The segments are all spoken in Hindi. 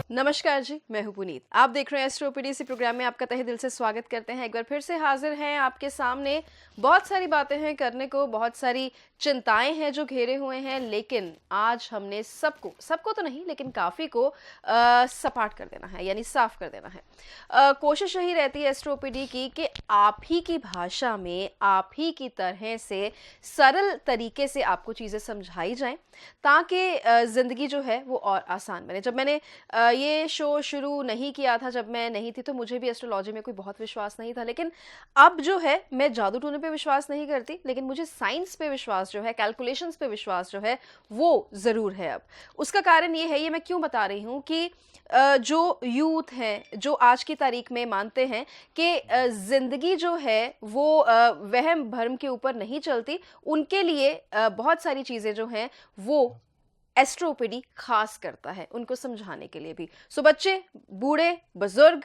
नमस्कार जी, मैं हूं पुनीत। आप देख रहे हैं एस्ट्रो पीडीसी प्रोग्राम में आपका तहे दिल से स्वागत करते हैं। एक बार फिर से हाजिर हैं आपके सामने। बहुत सारी बातें हैं करने को, बहुत सारी चिंताएं हैं जो घेरे हुए हैं, लेकिन आज हमने सबको सबको तो नहीं लेकिन काफ़ी को सपाट कर देना है, यानी साफ कर देना है। कोशिश यही रहती है एस्ट्रो पीडी की कि आप ही की भाषा में, आप ही की तरह से सरल तरीके से आपको चीज़ें समझाई जाएं, ताकि ज़िंदगी जो है वो और आसान बने। जब मैंने ये शो शुरू नहीं किया था, जब मैं नहीं थी, तो मुझे भी एस्ट्रोलॉजी में कोई बहुत विश्वास नहीं था, लेकिन अब जो है मैं जादू टोने पे विश्वास नहीं करती, लेकिन मुझे साइंस पे विश्वास जो है, कैलकुलेशंस पे विश्वास जो है वो ज़रूर है। अब उसका कारण ये है, ये मैं क्यों बता रही हूँ कि जो यूथ हैं, जो आज की तारीख में मानते हैं कि ज़िंदगी जो है वो वहम भरम के ऊपर नहीं चलती, उनके लिए बहुत सारी चीज़ें जो हैं वो एस्ट्रोपीडी खास करता है, उनको समझाने के लिए भी। सो बच्चे, बूढ़े, बुजुर्ग,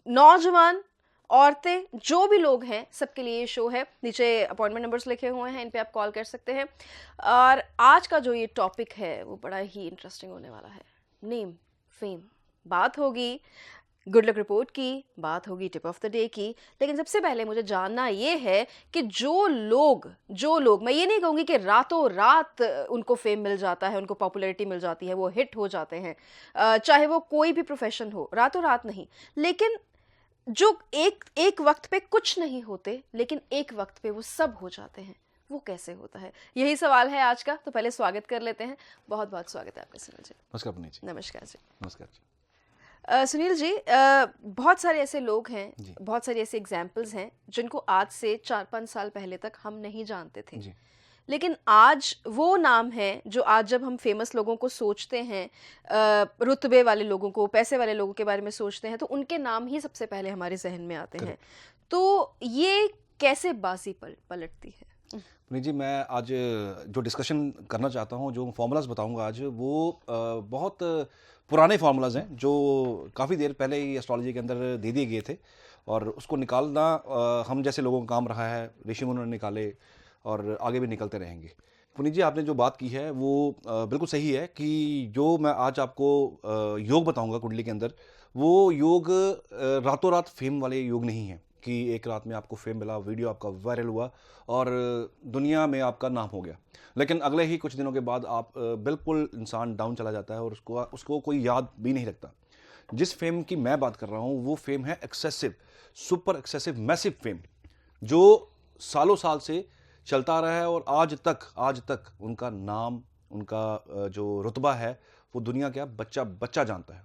नौजवान, औरतें, जो भी लोग हैं, सबके लिए ये शो है। नीचे अपॉइंटमेंट नंबर्स लिखे हुए हैं, इन पे आप कॉल कर सकते हैं। और आज का जो ये टॉपिक है वो बड़ा ही इंटरेस्टिंग होने वाला है। नेम, फेम, बात होगी गुड लक रिपोर्ट की, बात होगी टिप ऑफ द डे की, लेकिन सबसे पहले मुझे जानना ये है कि जो लोग मैं ये नहीं कहूँगी कि रातों रात उनको फेम मिल जाता है, उनको पॉपुलैरिटी मिल जाती है, वो हिट हो जाते हैं, चाहे वो कोई भी प्रोफेशन हो, रातों रात नहीं, लेकिन जो एक एक वक्त पे कुछ नहीं होते, लेकिन एक वक्त पे वो सब हो जाते हैं, वो कैसे होता है? यही सवाल है आज का। तो पहले स्वागत कर लेते हैं। बहुत बहुत स्वागत है आपका सुनील जी। नमस्कार पुनीत जी। नमस्कार जी। नमस्कार जी। सुनील जी, बहुत सारे ऐसे लोग हैं, जी। बहुत सारे ऐसे एग्जाम्पल्स हैं जिनको आज से 4-5 साल पहले तक हम नहीं जानते थे, जी। लेकिन आज वो नाम है जो आज जब हम फेमस लोगों को सोचते हैं, रुतबे वाले लोगों को, पैसे वाले लोगों के बारे में सोचते हैं, तो उनके नाम ही सबसे पहले हमारे जहन में आते हैं। तो ये कैसे बाजी पलटती है? पुनीत जी, मैं आज जो डिस्कशन करना चाहता हूँ, जो फॉर्मूलाज बताऊँगा आज, वो बहुत पुराने फार्मूलाज हैं जो काफ़ी देर पहले ही एस्ट्रोलॉजी के अंदर दे दिए गए थे, और उसको निकालना हम जैसे लोगों का काम रहा है। ऋषि मुनियों ने निकाले और आगे भी निकलते रहेंगे। पुनीत जी, आपने जो बात की है वो बिल्कुल सही है कि जो मैं आज आपको योग बताऊंगा कुंडली के अंदर, वो योग रातों रात फेम वाले योग नहीं है कि एक रात में आपको फेम मिला, वीडियो आपका वायरल हुआ और दुनिया में आपका नाम हो गया, लेकिन अगले ही कुछ दिनों के बाद आप बिल्कुल इंसान डाउन चला जाता है और उसको उसको कोई याद भी नहीं रखता। जिस फेम की मैं बात कर रहा हूँ वो फेम है excessive, super excessive, massive fame, जो सालों साल से चलता रहा है और आज तक उनका नाम, उनका जो रुतबा है, वो दुनिया का बच्चा बच्चा जानता है।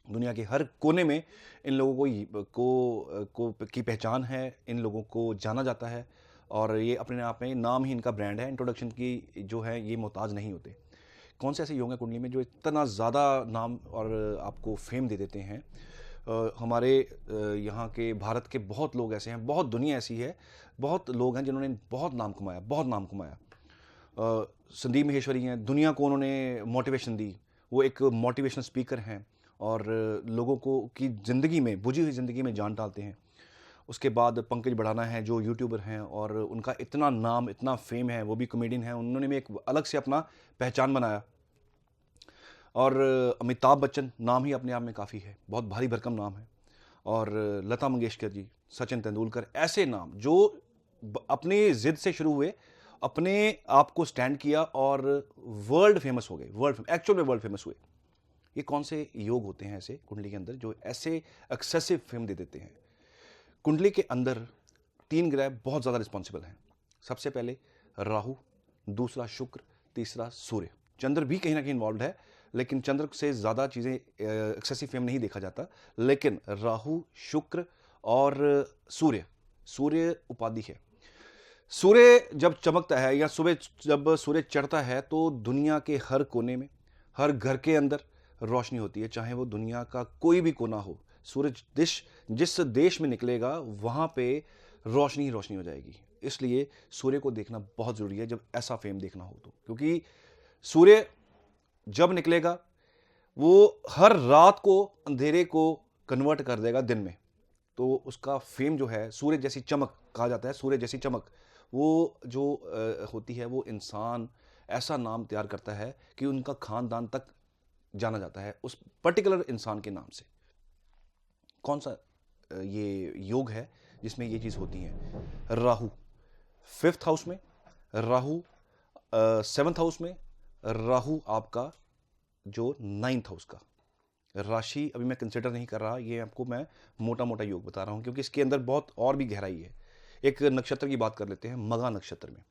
दुनिया के हर कोने में इन लोगों को की पहचान है, इन लोगों को जाना जाता है, और ये अपने आप में नाम ही इनका ब्रांड है। इंट्रोडक्शन की जो है ये मोहताज नहीं होते। कौन से ऐसे योग हैं कुंडली में जो इतना ज़्यादा नाम और आपको फेम दे देते हैं? हमारे यहाँ के भारत के बहुत लोग ऐसे हैं, बहुत दुनिया ऐसी है, बहुत लोग हैं जिन्होंने बहुत नाम कमाया, बहुत नाम कमाया। संदीप माहेश्वरी हैं, दुनिया को उन्होंने मोटिवेशन दी। वो एक मोटिवेशनल स्पीकर हैं और लोगों को की ज़िंदगी में, बुझी हुई ज़िंदगी में जान डालते हैं। उसके बाद पंकज बड़ाना है जो यूट्यूबर हैं और उनका इतना नाम, इतना फेम है, वो भी कॉमेडियन हैं, उन्होंने भी एक अलग से अपना पहचान बनाया। और अमिताभ बच्चन, नाम ही अपने आप में काफ़ी है, बहुत भारी भरकम नाम है। और लता मंगेशकर जी, सचिन तेंदुलकर, ऐसे नाम जो अपनी ज़िद से शुरू हुए, अपने आप को स्टैंड किया और वर्ल्ड फेमस हो गए, एक्चुअल में वर्ल्ड फेमस हुए। ये कौन से योग होते हैं ऐसे कुंडली के अंदर जो ऐसे एक्सेसिव फेम दे देते हैं? कुंडली के अंदर 3 ग्रह बहुत ज़्यादा रिस्पॉन्सिबल हैं। सबसे पहले राहु, दूसरा शुक्र, तीसरा सूर्य। चंद्र भी कहीं ना कहीं इन्वॉल्व है, लेकिन चंद्र से ज़्यादा चीज़ें एक्सेसिव फेम नहीं देखा जाता। लेकिन राहु, शुक्र और सूर्य उपाधि है। सूर्य जब चमकता है या सुबह जब सूर्य चढ़ता है तो दुनिया के हर कोने में, हर घर के अंदर रोशनी होती है, चाहे वो दुनिया का कोई भी कोना हो। सूरज जिस देश में निकलेगा वहाँ पे रोशनी ही रोशनी हो जाएगी। इसलिए सूर्य को देखना बहुत ज़रूरी है जब ऐसा फेम देखना हो तो, क्योंकि सूर्य जब निकलेगा वो हर रात को, अंधेरे को कन्वर्ट कर देगा दिन में। तो उसका फेम जो है, सूर्य जैसी चमक कहा जाता है, सूर्य जैसी चमक, वो जो होती है, वो इंसान ऐसा नाम तैयार करता है कि उनका खानदान तक जाना जाता है उस पर्टिकुलर इंसान के नाम से। कौन सा ये योग है जिसमें ये चीज़ होती है? राहु 5th हाउस में, राहु 7th हाउस में, राहु आपका जो 9th हाउस का। राशि अभी मैं कंसिडर नहीं कर रहा, ये आपको मैं मोटा मोटा योग बता रहा हूँ क्योंकि इसके अंदर बहुत और भी गहराई है। एक नक्षत्र की बात कर लेते हैं, मघा नक्षत्र में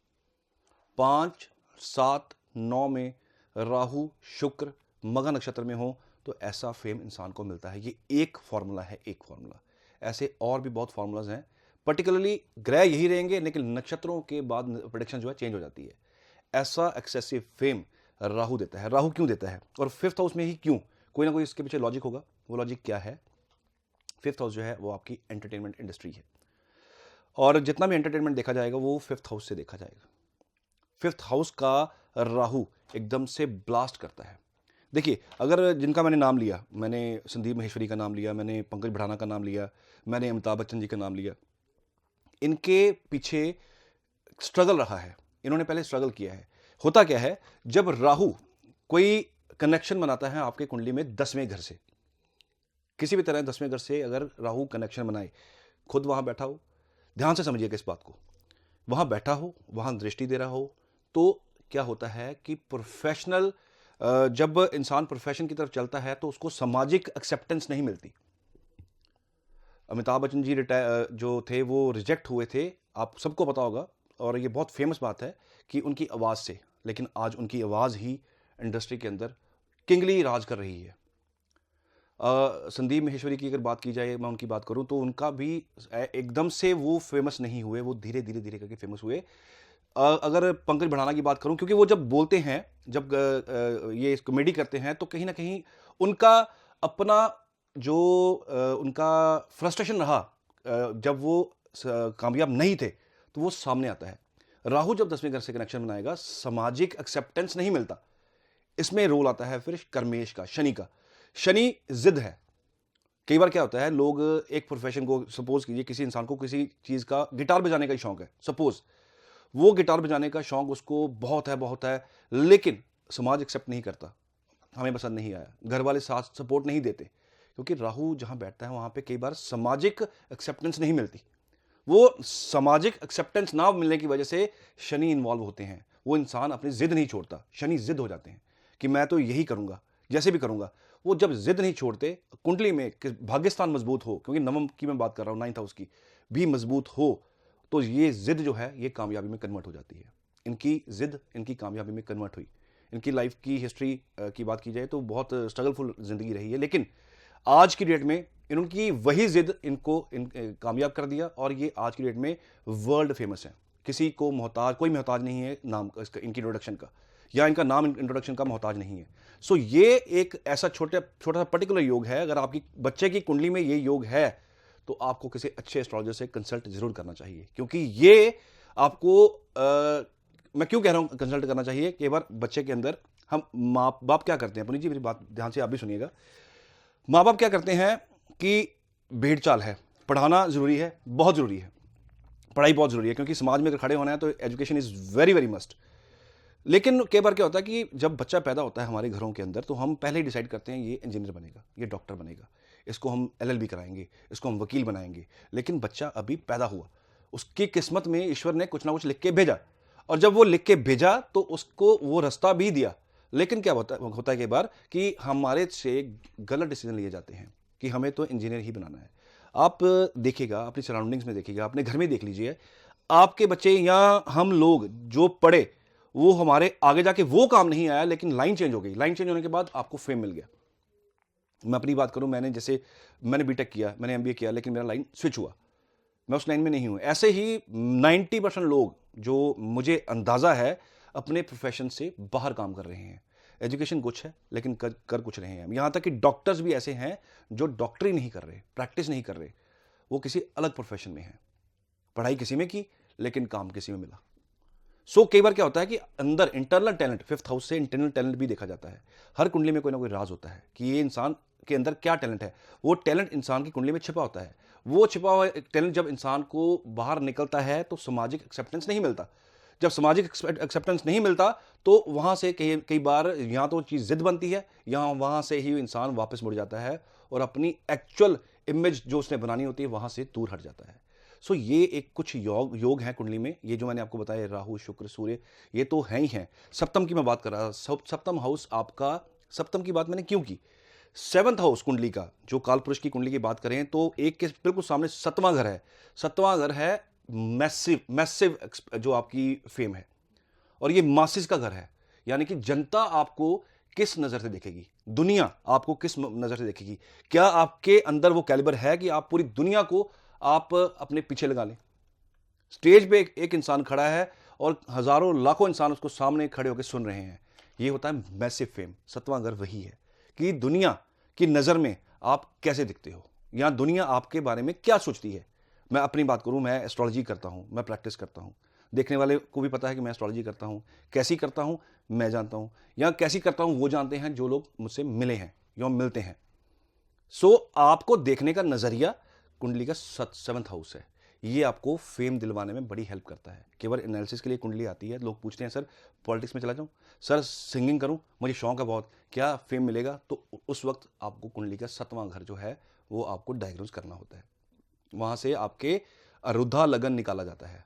5, 7, 9 में राहु शुक्र मघा नक्षत्र में हो तो ऐसा फेम इंसान को मिलता है। ये एक फॉर्मूला है, एक फॉर्मूला। ऐसे और भी बहुत फॉर्मूलाज हैं, पर्टिकुलरली ग्रह यही रहेंगे लेकिन नक्षत्रों के बाद प्रेडिक्शन जो है चेंज हो जाती है। ऐसा एक्सेसिव फेम राहु देता है। राहु क्यों देता है और 5th हाउस में ही क्यों? कोई ना कोई इसके पीछे लॉजिक होगा। वो लॉजिक क्या है? 5th हाउस जो है वो आपकी एंटरटेनमेंट इंडस्ट्री है और जितना भी एंटरटेनमेंट देखा जाएगा वो 5th हाउस से देखा जाएगा। 5th हाउस का राहु एकदम से ब्लास्ट करता है। देखिए, अगर जिनका मैंने नाम लिया, मैंने संदीप माहेश्वरी का नाम लिया, मैंने पंकज भड़ाना का नाम लिया, मैंने अमिताभ बच्चन जी का नाम लिया, इनके पीछे स्ट्रगल रहा है। इन्होंने पहले स्ट्रगल किया है। होता क्या है, जब राहु कोई कनेक्शन बनाता है आपके कुंडली में 10वें घर से, किसी भी तरह 10वें घर से अगर राहु कनेक्शन बनाए, खुद वहां बैठा हो, ध्यान से समझिएगा इस बात को, वहां बैठा हो, वहां दृष्टि दे रहा हो, तो क्या होता है कि प्रोफेशनल, जब इंसान प्रोफेशन की तरफ चलता है तो उसको सामाजिक एक्सेप्टेंस नहीं मिलती। अमिताभ बच्चन जी जो थे वो रिजेक्ट हुए थे, आप सबको पता होगा, और ये बहुत फेमस बात है कि उनकी आवाज़ से, लेकिन आज उनकी आवाज़ ही इंडस्ट्री के अंदर किंगली राज कर रही है। संदीप माहेश्वरी की अगर बात की जाए, मैं उनकी बात करूं तो उनका भी एकदम से वो फेमस नहीं हुए, वो धीरे धीरे धीरे करके फेमस हुए। अगर पंकज भड़ाना की बात करूं, क्योंकि वो जब बोलते हैं, जब ये कॉमेडी करते हैं तो कहीं ना कहीं उनका अपना जो उनका फ्रस्ट्रेशन रहा, जब वो कामयाब नहीं थे तो वो सामने आता है। राहु जब 10वें घर से कनेक्शन बनाएगा, सामाजिक एक्सेप्टेंस नहीं मिलता। इसमें रोल आता है फिर कर्मेश का, शनि का। शनि जिद है। कई बार क्या होता है, लोग एक प्रोफेशन को, सपोज कीजिए किसी इंसान को किसी चीज का गिटार बजाने का शौक है, सपोज वो गिटार बजाने का शौक उसको बहुत है, लेकिन समाज एक्सेप्ट नहीं करता, हमें पसंद नहीं आया, घर वाले साथ सपोर्ट नहीं देते, क्योंकि राहु जहां बैठता है वहां पे कई बार सामाजिक एक्सेप्टेंस नहीं मिलती। वो सामाजिक एक्सेप्टेंस ना मिलने की वजह से शनि इन्वॉल्व होते हैं। वो इंसान अपनी जिद नहीं छोड़ता, शनि जिद हो जाते हैं कि मैं तो यही करूंगा, जैसे भी करूंगा। वो जब जिद नहीं छोड़ते, कुंडली में भाग्यस्थान मजबूत हो, क्योंकि नवम की मैं बात कर रहा हूं, 9th हाउस की भी मजबूत हो, तो ये जिद जो है ये कामयाबी में कन्वर्ट हो जाती है। इनकी जिद इनकी कामयाबी में कन्वर्ट हुई। इनकी लाइफ की हिस्ट्री की बात की जाए तो बहुत स्ट्रगलफुल जिंदगी रही है, लेकिन आज की डेट में इनकी वही जिद इनको कामयाब कर दिया और ये आज की डेट में वर्ल्ड फेमस है। किसी को मोहताज, कोई मोहताज नहीं है नाम इसका, इनकी इंट्रोडक्शन का, या इनका नाम इंट्रोडक्शन का मोहताज नहीं है। सो ये एक ऐसा छोटा सा पर्टिकुलर योग है। अगर आपकी बच्चे की कुंडली में ये योग है तो आपको किसी अच्छे एस्ट्रोलॉजर से कंसल्ट जरूर करना चाहिए, क्योंकि ये आपको मैं क्यों कह रहा हूं कंसल्ट करना चाहिए। कई बार बच्चे के अंदर, हम माँ बाप क्या करते हैं, पुनीत जी मेरी बात ध्यान से आप भी सुनिएगा, माँ बाप क्या करते हैं कि भेड़ चाल है, पढ़ाना जरूरी है, बहुत जरूरी है, पढ़ाई बहुत जरूरी है, क्योंकि समाज में अगर खड़े होना है तो education is very very must. लेकिन कई बार क्या होता है कि जब बच्चा पैदा होता है हमारे घरों के अंदर, तो हम पहले ही डिसाइड करते हैं ये इंजीनियर बनेगा, ये डॉक्टर बनेगा, इसको हम LLB कराएंगे, इसको हम वकील बनाएंगे। लेकिन बच्चा अभी पैदा हुआ, उसकी किस्मत में ईश्वर ने कुछ ना कुछ लिख के भेजा, और जब वो लिख के भेजा तो उसको वो रास्ता भी दिया। लेकिन क्या होता है कई बार कि हमारे से गलत डिसीजन लिए जाते हैं कि हमें तो इंजीनियर ही बनाना है। आप देखिएगा, अपनी सराउंडिंग्स में देखिएगा, अपने घर में देख लीजिए, आपके बच्चे या हम लोग जो पढ़े वो हमारे आगे जाके वो काम नहीं आया, लेकिन लाइन चेंज हो गई। लाइन चेंज होने के बाद आपको फेम मिल गया। मैं अपनी बात करूं, मैंने बीटेक किया, मैंने MBA किया, लेकिन मेरा लाइन स्विच हुआ, मैं उस लाइन में नहीं हूं। ऐसे ही 90% लोग जो मुझे अंदाजा है अपने प्रोफेशन से बाहर काम कर रहे हैं। एजुकेशन कुछ है लेकिन कर कुछ रहे हैं। यहां तक कि डॉक्टर्स भी ऐसे हैं जो डॉक्टरी नहीं कर रहे, प्रैक्टिस नहीं कर रहे, वो किसी अलग प्रोफेशन में है। पढ़ाई किसी में की लेकिन काम किसी में मिला। सो कई बार क्या होता है कि अंदर इंटरनल टैलेंट, 5th हाउस से इंटरनल टैलेंट भी देखा जाता है। हर कुंडली में कोई ना कोई राज होता है कि ये इंसान के अंदर क्या टैलेंट है। वो टैलेंट इंसान की कुंडली में छिपा होता है। वो छिपा हुआ टैलेंट जब इंसान को बाहर निकलता है तो सामाजिक एक्सेप्टेंस नहीं मिलता। जब सामाजिक एक्सेप्टेंस नहीं मिलता तो वहाँ से कई कई बार या तो चीज़ जिद बनती है या वहाँ से ही इंसान वापस मुड़ जाता है और अपनी एक्चुअल इमेज जो उसने बनानी होती है वहाँ से दूर हट जाता है। सो ये एक कुछ योग हैं कुंडली में, ये जो मैंने आपको बताया राहु शुक्र सूर्य ये तो हैं ही हैं। सप्तम की मैं बात कर रहा, सप्तम हाउस आपका, सप्तम की बात मैंने क्यों की, सेवंथ हाउस कुंडली का, जो कालपुरुष की कुंडली की बात करें तो एक के बिल्कुल सामने सतवां घर है। सतवां घर है मैसिव मैसिव जो आपकी फेम है, और ये मासिस का घर है, यानी कि जनता आपको किस नजर से देखेगी, दुनिया आपको किस नजर से देखेगी, क्या आपके अंदर वो कैलिबर है कि आप पूरी दुनिया को आप अपने पीछे लगा लें। स्टेज पे एक इंसान खड़ा है और हजारों लाखों इंसान उसको सामने खड़े होकर सुन रहे हैं, ये होता है मैसिव फेम। सतवां घर वही है कि दुनिया की नजर में आप कैसे दिखते हो या दुनिया आपके बारे में क्या सोचती है। मैं अपनी बात करूं, मैं एस्ट्रोलॉजी करता हूं, मैं प्रैक्टिस करता हूं, देखने वाले को भी पता है कि मैं एस्ट्रोलॉजी करता हूं। कैसी करता हूं मैं जानता हूं, या कैसी करता हूं वो जानते हैं जो लोग मुझसे मिले हैं या मिलते हैं। सो आपको देखने का नजरिया कुंडली का सेवंथ हाउस है, ये आपको फेम दिलवाने में बड़ी हेल्प करता है। केवल एनालिसिस के लिए कुंडली आती है। लोग पूछते हैं सर पॉलिटिक्स में चला जाऊं, सर सिंगिंग करूं, मुझे शौक है बहुत, क्या फेम मिलेगा? तो उस वक्त आपको कुंडली का सतवां घर जो है वो आपको डायग्नोज करना होता है। वहां से आपके अरुधा लगन निकाला जाता है।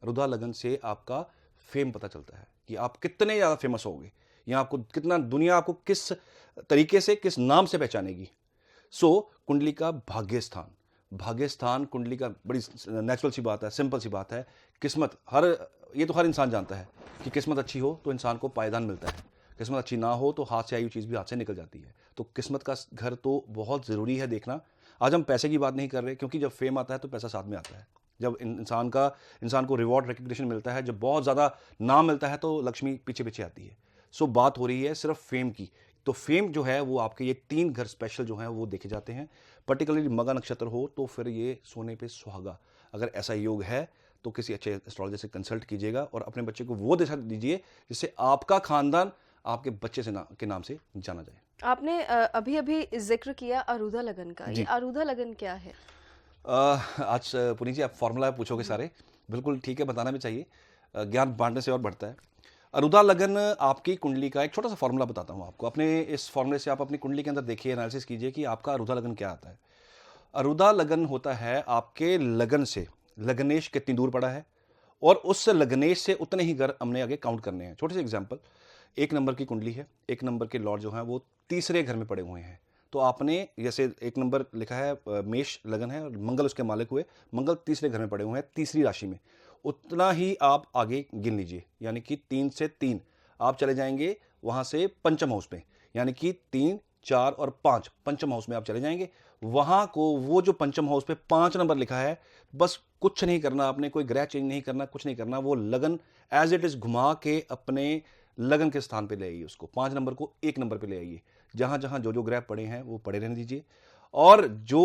अरुधा लगन से आपका फेम पता चलता है कि आप कितने ज़्यादा फेमस होगे या आपको कितना दुनिया आपको किस तरीके से किस नाम से पहचानेगी। सो कुंडली का भाग्य स्थान, भाग्य स्थान कुंडली का बड़ी नेचुरल सी बात है, सिंपल सी बात है। किस्मत ये तो हर इंसान जानता है कि किस्मत अच्छी हो तो इंसान को पायदान मिलता है, किस्मत अच्छी ना हो तो हाथ से आई हुई चीज़ भी हाथ से निकल जाती है। तो किस्मत का घर तो बहुत ज़रूरी है देखना। आज हम पैसे की बात नहीं कर रहे, क्योंकि जब फेम आता है तो पैसा साथ में आता है। जब इंसान को रिवॉर्ड रिकग्निशन मिलता है, जब बहुत ज़्यादा नाम मिलता है तो लक्ष्मी पीछे पीछे आती है। सो बात हो रही है सिर्फ फेम की। तो फेम जो है वो आपके ये 3 घर स्पेशल जो हैं वो देखे जाते हैं। पर्टिकुलरली मगा नक्षत्र हो तो फिर ये सोने पे सुहागा, अगर ऐसा योग है तो किसी अच्छे एस्ट्रोलॉजर से कंसल्ट कीजिएगा और अपने बच्चे को वो दिशा दीजिए जिससे आपका खानदान आपके बच्चे के नाम से जाना जाए। आपने अभी अभी जिक्र किया आरूधा लगन का, ये आरूधा लगन क्या है? आज पुनीत जी आप फॉर्मूला पूछोगे सारे, बिल्कुल ठीक है, बताना भी चाहिए, ज्ञान बांटने से और बढ़ता है। अरुधा लगन आपकी कुंडली का एक छोटा सा फॉर्मूला बताता हूँ आपको। अपने इस फॉर्मूले से आप अपनी कुंडली के अंदर देखिए, एनालिसिस कीजिए कि आपका अरुधा लगन क्या आता है। अरुधा लगन होता है आपके लगन से लग्नेश कितनी दूर पड़ा है, और उस लग्नेश से उतने ही घर हमने आगे काउंट करने हैं। छोटे से एग्जांपल, 1 नंबर की कुंडली है, 1 नंबर के लॉर्ड जो हैं वो तीसरे घर में पड़े हुए हैं, तो आपने जैसे 1 नंबर लिखा है मेष लगन है और मंगल उसके मालिक हुए, मंगल तीसरे घर में पड़े हुए हैं तीसरी राशि में, उतना ही आप आगे गिन लीजिए, यानी कि 3 से 3 आप चले जाएंगे वहां से पंचम हाउस में, यानी कि 3, 4 और 5 पंचम हाउस में आप चले जाएंगे। वहां को वो जो पंचम हाउस पे 5 नंबर लिखा है, बस कुछ नहीं करना आपने, कोई ग्रह चेंज नहीं करना, कुछ नहीं करना, वो लगन एज इट इज घुमा के अपने लगन के स्थान पे ले आइए, उसको 5 नंबर को 1 नंबर पे ले आइए। जहां जहां जो ग्रह पड़े हैं वो पड़े रहने दीजिए। और जो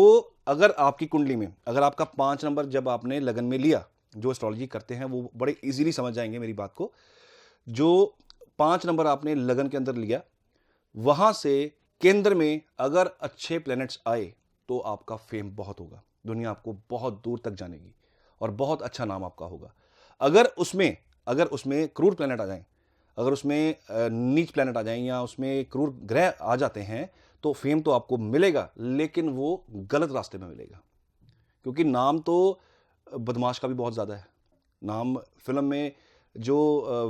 अगर आपकी कुंडली में अगर आपका 5 नंबर जब आपने लगन में लिया, जो एस्ट्रोलॉजी करते हैं वो बड़े इजीली समझ जाएंगे मेरी बात को, जो 5 नंबर आपने लगन के अंदर लिया, वहां से केंद्र में अगर अच्छे प्लैनेट्स आए तो आपका फेम बहुत होगा, दुनिया आपको बहुत दूर तक जानेगी और बहुत अच्छा नाम आपका होगा। अगर उसमें क्रूर प्लैनेट आ जाएं, अगर उसमें नीच प्लैनेट आ जाएं या उसमें क्रूर ग्रह आ जाते हैं तो फेम तो आपको मिलेगा, लेकिन वो गलत रास्ते में मिलेगा, क्योंकि नाम तो बदमाश का भी बहुत ज़्यादा है। नाम फिल्म में जो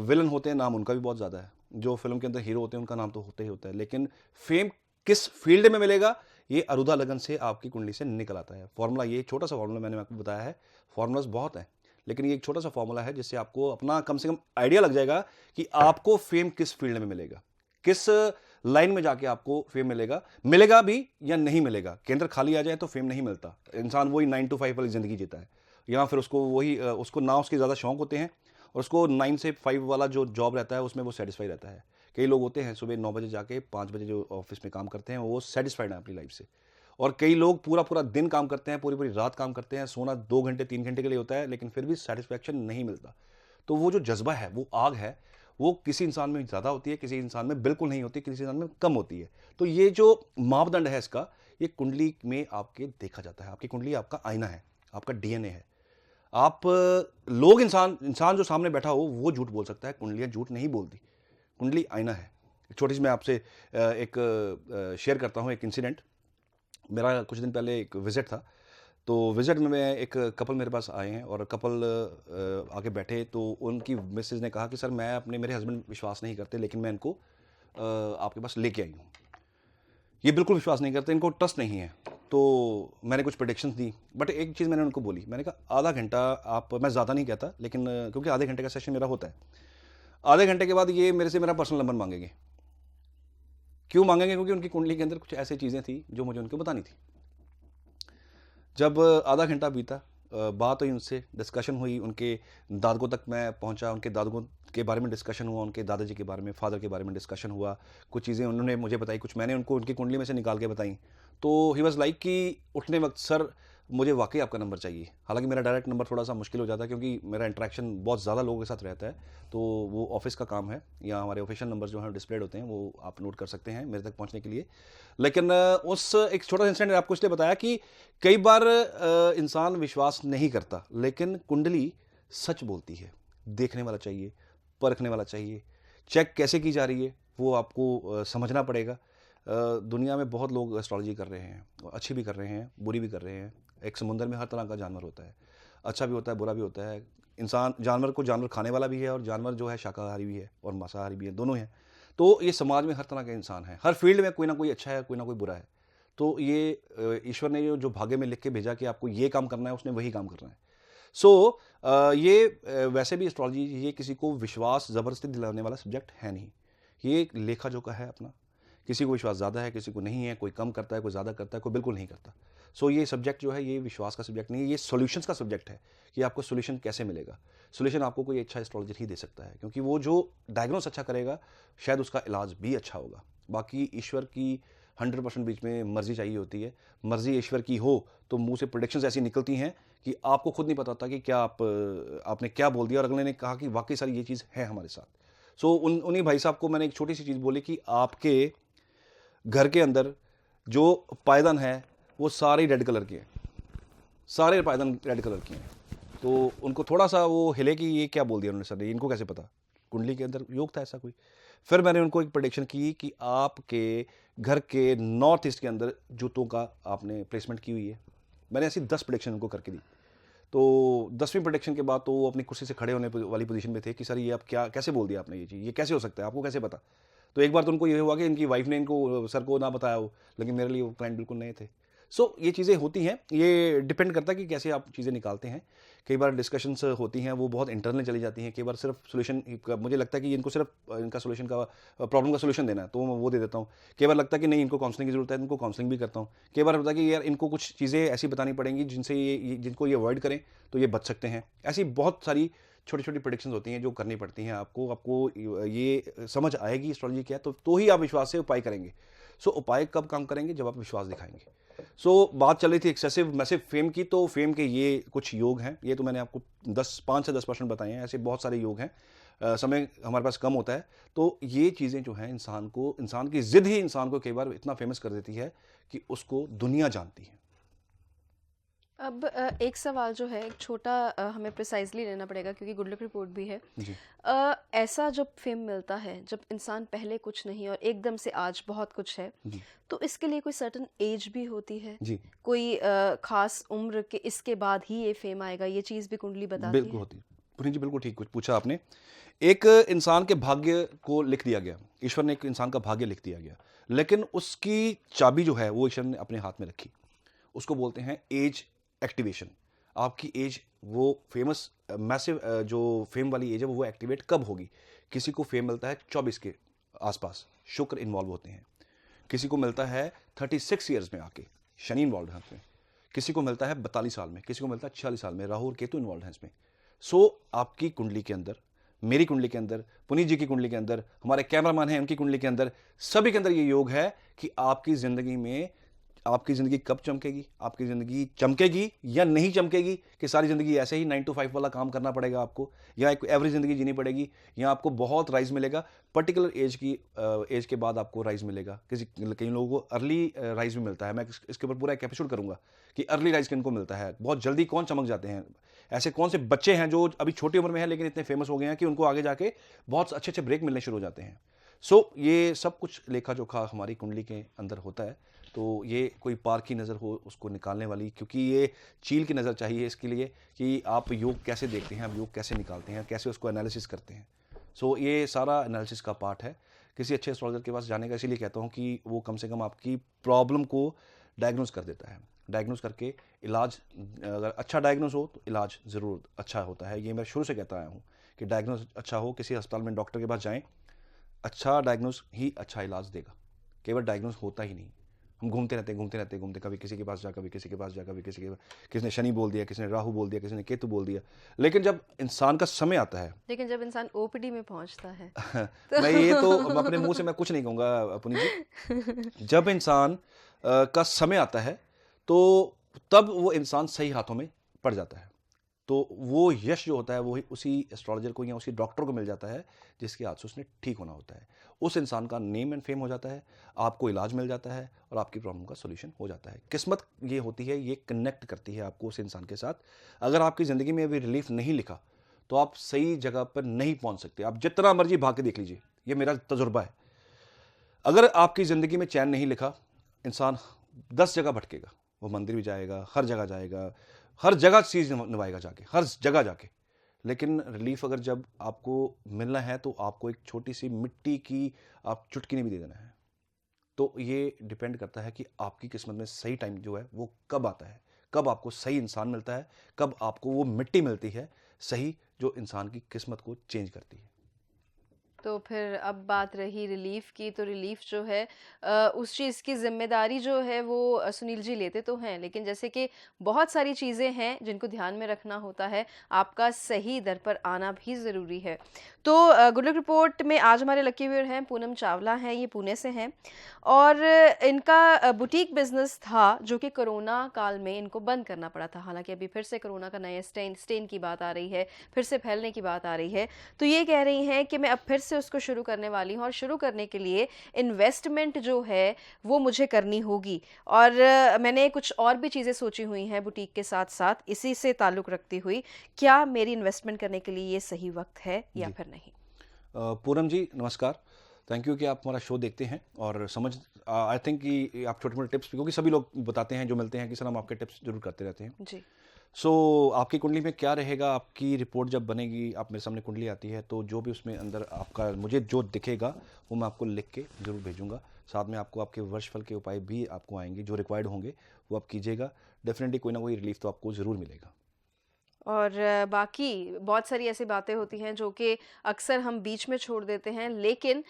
विलन होते हैं नाम उनका भी बहुत ज़्यादा है, जो फिल्म के अंदर हीरो होते हैं उनका नाम तो होता ही होता है, लेकिन फेम किस फील्ड में मिलेगा ये अरुधा लगन से आपकी कुंडली से निकल आता है। फॉर्मूला, ये छोटा सा फॉर्मूला मैंने आपको बताया है, फॉर्मूलाज बहुत है लेकिन ये एक छोटा सा फॉर्मूला है जिससे आपको अपना कम से कम आइडिया लग जाएगा कि आपको फेम किस फील्ड में मिलेगा, किस लाइन में जाके आपको फेम मिलेगा भी या नहीं मिलेगा। केंद्र खाली आ जाए तो फेम नहीं मिलता, इंसान वही 9 to 5 वाली जिंदगी जीता है, या फिर उसको ना उसके ज़्यादा शौक होते हैं और उसको 9 से 5 वाला जो जॉब रहता है उसमें वो सेटिस्फाई रहता है। कई लोग होते हैं सुबह 9 बजे जाके 5 बजे जो ऑफिस में काम करते हैं वो सेटिस्फाइड है अपनी लाइफ से, और कई लोग पूरा पूरा दिन काम करते हैं, पूरी पूरी रात काम करते हैं, सोना 2 घंटे 3 घंटे के लिए होता है लेकिन फिर भी सेटिस्फैक्शन नहीं मिलता। तो वो जो जज्बा है, वो आग है, वो किसी इंसान में ज़्यादा होती है, किसी इंसान में बिल्कुल नहीं होती, किसी इंसान में कम होती है। तो ये जो मापदंड है इसका, ये कुंडली में आपके देखा जाता है। आपकी कुंडली आपका आईना है, आपका डीएनए है। आप लोग इंसान इंसान जो सामने बैठा हो वो झूठ बोल सकता है, कुंडलियाँ झूठ नहीं बोलती। कुंडली आईना है। एक छोटी सी मैं आपसे एक शेयर करता हूँ एक इंसिडेंट। मेरा कुछ दिन पहले एक विज़िट था, तो विज़िट में मैं एक कपल मेरे पास आए हैं और कपल आके बैठे, तो उनकी मिसेज़ ने कहा कि सर मैं मेरे हस्बैंड विश्वास नहीं करते, लेकिन मैं इनको आपके पास लेके आई हूँ। ये बिल्कुल विश्वास नहीं करते, इनको ट्रस्ट नहीं है। तो मैंने कुछ प्रेडिक्शंस दी, बट एक चीज़ मैंने उनको बोली, मैंने कहा आधा घंटा आप, मैं ज़्यादा नहीं कहता लेकिन क्योंकि आधे घंटे का सेशन मेरा होता है, आधे घंटे के बाद ये मेरे से मेरा पर्सनल नंबर मांगेंगे। क्यों मांगेंगे? क्योंकि उनकी कुंडली के अंदर कुछ ऐसी चीज़ें थी जो मुझे उनको बतानी थी। जब आधा घंटा बीता, बात हुई उनसे, डिस्कशन हुई, उनके दादगों तक मैं पहुंचा, उनके दादगों के बारे में डिस्कशन हुआ, उनके दादाजी के बारे में, फादर के बारे में डिस्कशन हुआ। कुछ चीज़ें उन्होंने मुझे बताई, कुछ मैंने उनको उनकी कुंडली में से निकाल के बताई। तो ही वॉज़ लाइक कि उठने वक्त, सर मुझे वाकई आपका नंबर चाहिए। हालांकि मेरा डायरेक्ट नंबर थोड़ा सा मुश्किल हो जाता है क्योंकि मेरा इंटरेक्शन बहुत ज़्यादा लोगों के साथ रहता है, तो वो ऑफिस का काम है, या हमारे ऑफिशियल नंबर जो हैं डिस्प्लेड होते हैं वो आप नोट कर सकते हैं मेरे तक पहुंचने के लिए। लेकिन उस एक छोटा सा इंसिडेंट आपको इसलिए बताया कि कई बार इंसान विश्वास नहीं करता, लेकिन कुंडली सच बोलती है। देखने वाला चाहिए, परखने वाला चाहिए। चेक कैसे की जा रही है वो आपको समझना पड़ेगा। दुनिया में बहुत लोग एस्ट्रोलॉजी कर रहे हैं, अच्छी भी कर रहे हैं, बुरी भी कर रहे हैं। एक समुंदर में हर तरह का जानवर होता है, अच्छा भी होता है, बुरा भी होता है। इंसान जानवर को जानवर खाने वाला भी है, और जानवर जो है शाकाहारी भी है और मांसाहारी भी है, दोनों हैं। तो ये समाज में हर तरह के इंसान हैं, हर फील्ड में कोई ना कोई अच्छा है, कोई ना कोई बुरा है। तो ये ईश्वर ने जो भाग्य में लिख के भेजा कि आपको ये काम करना है, उसने वही काम करना है। सो वैसे भी एस्ट्रोलॉजी ये किसी को विश्वास ज़बरदस्ती दिलाने वाला सब्जेक्ट है नहीं। ये एक लेखा जोखा है अपना। किसी को विश्वास ज़्यादा है, किसी को नहीं है, कोई कम करता है, कोई ज़्यादा करता है, कोई बिल्कुल नहीं करता। सो ये सब्जेक्ट जो है ये विश्वास का सब्जेक्ट नहीं है, ये सॉल्यूशंस का सब्जेक्ट है कि आपको सॉल्यूशन कैसे मिलेगा। सॉल्यूशन आपको कोई अच्छा एस्ट्रोलॉजर ही दे सकता है, क्योंकि वो जो डायग्नोस अच्छा करेगा शायद उसका इलाज भी अच्छा होगा। बाकी ईश्वर की 100% बीच में मर्जी चाहिए होती है। मर्जी ईश्वर की हो तो मुंह से प्रोडिक्शंस ऐसी निकलती हैं कि आपको खुद नहीं पता होता कि क्या आपने क्या बोल दिया, और अगले ने कहा कि वाकई सारी ये चीज़ है हमारे साथ। सो उन्हीं भाई साहब को मैंने एक छोटी सी चीज़ बोली कि आपके घर के अंदर जो पायदान है वो सारे रेड कलर के हैं, सारे पायदान रेड कलर के हैं। तो उनको थोड़ा सा वो हिले कि ये क्या बोल दिया उन्होंने, सर इनको कैसे पता, कुंडली के अंदर योग था ऐसा कोई। फिर मैंने उनको एक प्रेडिक्शन की कि आपके घर के नॉर्थ ईस्ट के अंदर जूतों का आपने प्लेसमेंट की हुई है। मैंने ऐसी 10 प्रेडिक्शन उनको करके दी। तो 10वीं प्रेडिक्शन के बाद तो वो अपनी कुर्सी से खड़े होने वाली पोजीशन में थे कि सर ये आप क्या कैसे बोल दिया आपने, ये चीज़ ये कैसे हो सकता है, आपको कैसे पता। तो एक बार तो उनको ये हुआ कि इनकी वाइफ ने इनको सर को ना बताया हो, लेकिन मेरे लिए वो क्लाइंट बिल्कुल नए थे। सो ये चीज़ें होती हैं, ये डिपेंड करता है कि कैसे आप चीज़ें निकालते हैं। कई बार डिस्कशंस होती हैं वो बहुत इंटरनल चली जाती हैं, कई बार सिर्फ सोल्यूशन, मुझे लगता है कि इनको सिर्फ इनका सोल्यूशन का प्रॉब्लम का सोल्यूशन देना है तो मैं वो दे देता हूँ। कई बार लगता है कि नहीं इनको काउंसलिंग की जरूरत है, इनको काउंसलिंग भी करता हूँ। कई बार होता है कि यार इनको कुछ चीज़ें ऐसी बतानी पड़ेंगी जिनसे जिनको ये अवॉइड करें तो ये बच सकते हैं। ऐसी बहुत सारी छोटी छोटी प्रेडिक्शंस होती हैं जो करनी पड़ती हैं आपको। आपको ये समझ आएगी एस्ट्रोलॉजी क्या है तो ही आप विश्वास से उपाय करेंगे। सो उपाय कब काम करेंगे, जब आप विश्वास दिखाएंगे। सो बात चल रही थी एक्सेसिव मैसिव फेम की, तो फेम के ये कुछ योग हैं, ये तो मैंने आपको 5 से 10% बताए हैं। ऐसे बहुत सारे योग हैं, समय हमारे पास कम होता है। तो ये चीज़ें जो हैं इंसान की जिद ही इंसान को कई बार इतना फेमस कर देती है कि उसको दुनिया जानती है। अब एक सवाल जो है, एक छोटा हमें प्रिसाइजली लेना पड़ेगा क्योंकि गुड लक रिपोर्ट भी है। जी ऐसा जब फेम मिलता है, जब इंसान पहले कुछ नहीं और एकदम से आज बहुत कुछ है, जी तो इसके लिए कोई सर्टन एज भी होती है? जी कोई खास उम्र के इसके बाद ही ये फेम आएगा, ये चीज़ भी कुंडली बताती बिल्कुल है? होती है। पुनीत जी बिल्कुल ठीक कुछ पूछा आपने। एक इंसान के भाग्य को लिख दिया गया, ईश्वर ने एक इंसान का भाग्य लिख दिया गया, लेकिन उसकी चाबी जो है वो ईश्वर ने अपने हाथ में रखी। उसको बोलते हैं एज एक्टिवेशन। आपकी एज, वो फेमस मैसिव जो फेम वाली एज है वो एक्टिवेट कब होगी। किसी को फेम मिलता है 24 के आसपास, शुक्र इन्वॉल्व होते हैं। किसी को मिलता है 36 ईयर्स में आके, शनि इन्वॉल्व है इसमें। किसी को मिलता है 42 साल में, किसी को मिलता है 46 साल में, राहु और केतु इन्वॉल्व है इसमें। सो आपकी कुंडली के अंदर, मेरी कुंडली के अंदर, पुनीत जी की कुंडली के अंदर, हमारे कैमरामैन हैं उनकी कुंडली के अंदर, सभी के अंदर ये योग है कि आपकी जिंदगी में, आपकी ज़िंदगी कब चमकेगी, आपकी ज़िंदगी चमकेगी या नहीं चमकेगी, कि सारी ज़िंदगी ऐसे ही 9 to 5 वाला काम करना पड़ेगा आपको, या एक एवरेज ज़िंदगी जीनी पड़ेगी, या आपको बहुत राइज मिलेगा। पर्टिकुलर एज के बाद आपको राइज मिलेगा। कई लोगों को अर्ली राइज भी मिलता है। मैं इसके ऊपर पूरा एक एपिसोड करूंगा कि अर्ली राइज किनको मिलता है, बहुत जल्दी कौन चमक जाते हैं। ऐसे कौन से बच्चे हैं जो अभी छोटी उम्र में हैं लेकिन इतने फेमस हो गए हैं कि उनको आगे जाके बहुत अच्छे अच्छे ब्रेक मिलने शुरू हो जाते हैं। सो ये सब कुछ लेखा जोखा हमारी कुंडली के अंदर होता है। तो ये कोई पार की नज़र हो उसको निकालने वाली, क्योंकि ये चील की नज़र चाहिए इसके लिए कि आप योग कैसे देखते हैं, आप योग कैसे निकालते हैं, कैसे उसको एनालिसिस करते हैं। सो ये सारा एनालिसिस का पार्ट है किसी अच्छे एस्ट्रोलॉजर के पास जाने का। इसीलिए कहता हूँ कि वो कम से कम आपकी प्रॉब्लम को डायग्नोस कर देता है। डायग्नोस करके इलाज, अगर अच्छा डायग्नोस हो तो इलाज ज़रूर अच्छा होता है। ये मैं शुरू से कहता आया हूँ कि डायग्नोस अच्छा हो, किसी अस्पताल में डॉक्टर के पास जाएं, अच्छा डायग्नोस ही अच्छा इलाज देगा। केवल डायग्नोस होता ही नहीं, हम घूमते रहते, कभी किसी के पास जा, कभी किसी के पास जा, कभी किसी के, किसी ने शनि बोल दिया, किसी ने राहु बोल दिया, किसी ने केतु बोल दिया। लेकिन जब इंसान का समय आता है, लेकिन जब इंसान ओपीडी में पहुंचता है मैं ये तो अपने मुंह से मैं कुछ नहीं कहूँगा पुनीत जी। जब इंसान का समय आता है तो तब वो इंसान सही हाथों में पड़ जाता है। तो वो यश जो होता है वो उसी एस्ट्रोलॉजर को या उसी डॉक्टर को मिल जाता है जिसके हाथ से उसने ठीक होना होता है। उस इंसान का नेम एंड फेम हो जाता है, आपको इलाज मिल जाता है और आपकी प्रॉब्लम का सॉल्यूशन हो जाता है। किस्मत ये होती है, ये कनेक्ट करती है आपको उस इंसान के साथ। अगर आपकी ज़िंदगी में अभी रिलीफ नहीं लिखा तो आप सही जगह पर नहीं पहुंच सकते। आप जितना मर्जी भाग के देख लीजिए, ये मेरा तजुर्बा है। अगर आपकी ज़िंदगी में चैन नहीं लिखा, इंसान 10 जगह भटकेगा। वो मंदिर भी जाएगा, हर जगह जाएगा, हर जगह चीज़ निभाएगा जाके, हर जगह जाके। लेकिन रिलीफ अगर जब आपको मिलना है तो आपको एक छोटी सी मिट्टी की आप चुटकी नहीं भी दे देना है। तो ये डिपेंड करता है कि आपकी किस्मत में सही टाइम जो है वो कब आता है, कब आपको सही इंसान मिलता है, कब आपको वो मिट्टी मिलती है सही, जो इंसान की किस्मत को चेंज करती है। तो फिर अब बात रही रिलीफ की, तो रिलीफ जो है उस चीज़ की जिम्मेदारी जो है वो सुनील जी लेते तो हैं, लेकिन जैसे कि बहुत सारी चीज़ें हैं जिनको ध्यान में रखना होता है, आपका सही दर पर आना भी ज़रूरी है। तो गुड लक रिपोर्ट में आज हमारे लकी व्यूअर हैं पूनम चावला हैं, ये पुणे से हैं और इनका बुटीक बिजनेस था जो कि कोरोना काल में इनको बंद करना पड़ा था। हालांकि अभी फिर से कोरोना का नया स्टेन की बात आ रही है, फिर से फैलने की बात आ रही है, तो ये कह रही हैं कि मैं अब फिर से उसको शुरू करने वाली हूँ और शुरू करने के लिए इन्वेस्टमेंट जो है वो मुझे करनी होगी। और मैंने कुछ और भी चीज़ें सोची हुई हैं बुटीक के साथ साथ इसी से ताल्लुक़ रखती हुई। क्या मेरी इन्वेस्टमेंट करने के लिए ये सही वक्त है या फिर नहीं? पूनम जी नमस्कार, थैंक यू कि आप हमारा शो देखते हैं और समझ आई थिंक कि आप छोटे मोटे टिप्स, क्योंकि सभी लोग बताते हैं जो मिलते हैं कि सर हम आपके टिप्स जरूर करते रहते हैं जी। सो आपकी कुंडली में क्या रहेगा, आपकी रिपोर्ट जब बनेगी, आप मेरे सामने कुंडली आती है तो जो भी उसमें अंदर आपका मुझे जो दिखेगा वो मैं आपको लिख के जरूर भेजूंगा। साथ में आपको आपके वर्षफल के उपाय भी आपको आएंगे, जो रिक्वायर्ड होंगे वो आप कीजिएगा। डेफिनेटली कोई ना कोई रिलीफ तो आपको ज़रूर मिलेगा। और बाकी बहुत सारी ऐसी बातें होती हैं जो कि अक्सर हम बीच में छोड़ देते हैं, लेकिन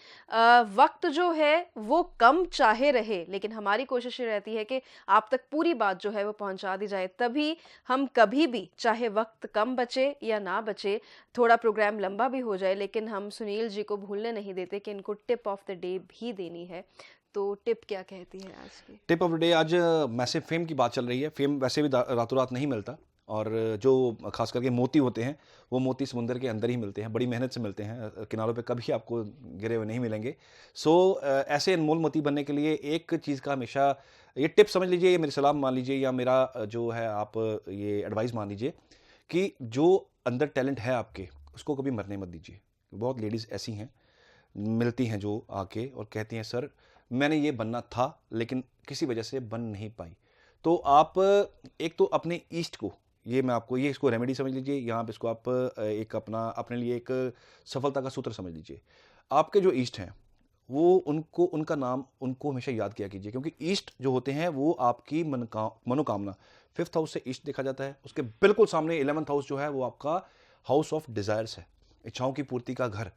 वक्त जो है वो कम चाहे रहे, लेकिन हमारी कोशिश ये रहती है कि आप तक पूरी बात जो है वो पहुंचा दी जाए। तभी हम कभी भी, चाहे वक्त कम बचे या ना बचे, थोड़ा प्रोग्राम लंबा भी हो जाए, लेकिन हम सुनील जी को भूलने नहीं देते कि इनको टिप ऑफ द डे भी देनी है। तो टिप क्या कहती है आज की? टिप ऑफ द डे, आज मैसिव फेम की बात चल रही है। फेम वैसे भी रातों रात नहीं मिलता, और जो खास करके मोती होते हैं वो मोती समुंदर के अंदर ही मिलते हैं, बड़ी मेहनत से मिलते हैं, किनारों पे कभी आपको गिरे हुए नहीं मिलेंगे। सो ऐसे अनमोल मोती बनने के लिए एक चीज़ का हमेशा ये टिप समझ लीजिए, ये मेरी सलाह मान लीजिए, या मेरा जो है आप ये एडवाइस मान लीजिए कि जो अंदर टैलेंट है आपके उसको कभी मरने मत दीजिए। बहुत लेडीज़ ऐसी हैं, मिलती हैं जो आके और कहती हैं सर मैंने ये बनना था लेकिन किसी वजह से बन नहीं पाई। तो आप एक तो अपने ईस्ट को, ये मैं आपको ये इसको रेमेडी समझ लीजिए, यहाँ पे इसको आप एक अपना अपने लिए एक सफलता का सूत्र समझ लीजिए। आपके जो ईस्ट हैं वो उनको, उनका नाम उनको हमेशा याद किया कीजिए, क्योंकि ईस्ट जो होते हैं वो आपकी मनोकामना, 5th हाउस से ईस्ट देखा जाता है, उसके बिल्कुल सामने 11th हाउस जो है वो आपका हाउस ऑफ डिजायर्स है, इच्छाओं की पूर्ति का घर।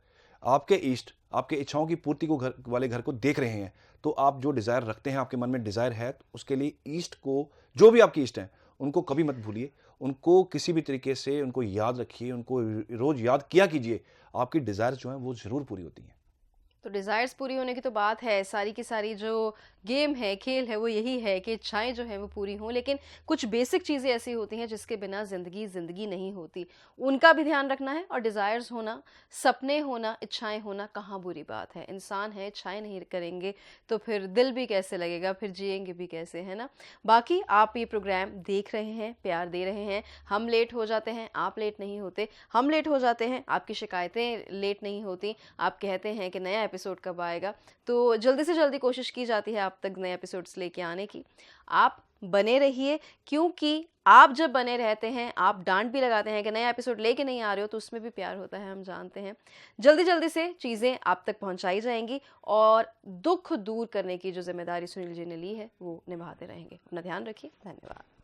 आपके ईस्ट आपके इच्छाओं की पूर्ति को घर वाले घर को देख रहे हैं, तो आप जो डिजायर रखते हैं, आपके मन में डिजायर है, तो उसके लिए ईस्ट को, जो भी आपके ईस्ट हैं उनको कभी मत भूलिए, उनको किसी भी तरीके से उनको याद रखिए, उनको रोज याद किया कीजिए, आपकी डिजायर जो है वो जरूर पूरी होती हैं। तो डिज़ायर्स पूरी होने की तो बात है, सारी की सारी जो गेम है, खेल है, वो यही है कि इच्छाएँ जो हैं वो पूरी हों, लेकिन कुछ बेसिक चीज़ें ऐसी होती हैं जिसके बिना ज़िंदगी ज़िंदगी नहीं होती। उनका भी ध्यान रखना है, और डिज़ायर्स होना, सपने होना, इच्छाएँ होना कहाँ बुरी बात है। इंसान है, इच्छाएँ नहीं करेंगे तो फिर दिल भी कैसे लगेगा, फिर जिएँगे भी कैसे, है ना? बाकी आप ये प्रोग्राम देख रहे हैं, प्यार दे रहे हैं, हम लेट हो जाते हैं, आप लेट नहीं होते, हम लेट हो जाते हैं, आपकी शिकायतें लेट नहीं होती, आप कहते हैं कि नया एपिसोड कब आएगा, तो जल्दी से जल्दी कोशिश की जाती है आप तक नए एपिसोड्स लेके आने की। आप बने रहिए, क्योंकि आप जब बने रहते हैं, आप डांट भी लगाते हैं कि नया एपिसोड लेके नहीं आ रहे हो, तो उसमें भी प्यार होता है, हम जानते हैं। जल्दी जल्दी से चीज़ें आप तक पहुंचाई जाएंगी, और दुख दूर करने की जो जिम्मेदारी सुनील जी ने ली है वो निभाते रहेंगे। अपना ध्यान रखिए। धन्यवाद।